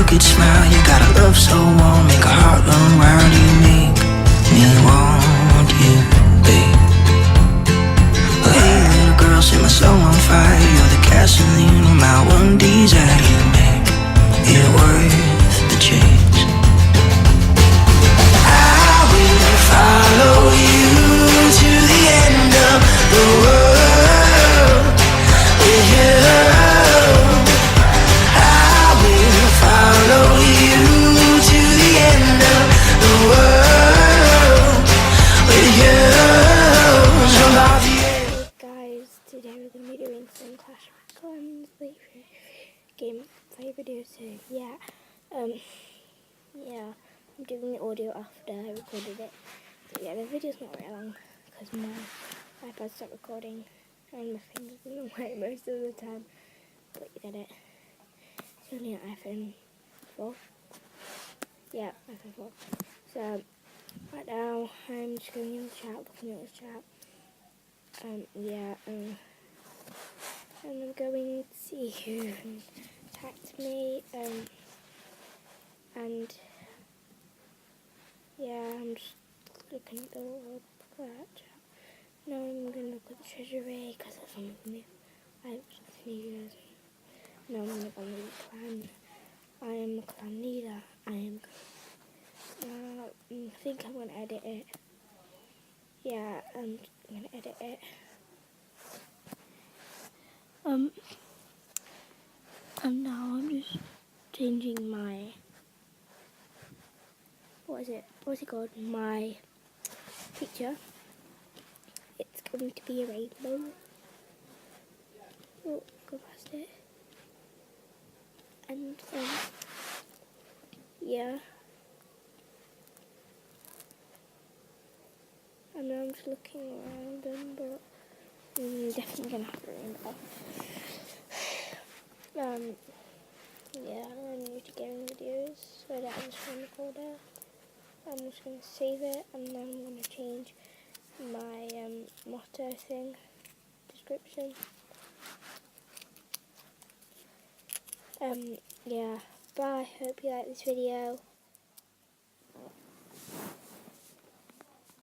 crooked smile. You got a love so warm, make a heart run round. You make me want you, babe. Oh, hey, little girl, set my soul on fire. You're the gasoline on my one desire. You make it worth the chase. I will follow you to the end of the world with you. I will follow you to the end of the world with you. So love you. Hey guys, today we're going to be doing some Clash of Clans gameplay video. So yeah, I'm doing the audio after I recorded it. So yeah, the video's not very long because my iPad stopped recording and my fingers in the way most of the time. But you get it. It's only an iPhone 4. Yeah, iPhone 4. So right now I'm just going in the chat, looking at the chat. And I'm going to see who attacked me, and yeah, I'm just looking at that chat. Now I'm going to look at the treasury, because that's something new. I haven't seen you guys. Now I'm going to look on the clan. I am a clan leader. I think I'm going to edit it. Yeah, I'm going to edit it. And now I'm just changing my, what's it called, my picture. It's going to be a rainbow. Oh, go past it. And yeah. And now I'm just looking around them, but I'm definitely going to have a rainbow. Yeah, I'm new to gaming videos, so that I'm just going to record it. I'm just going to save it, and then I'm going to change my motto thing, description. Yeah, bye, hope you like this video.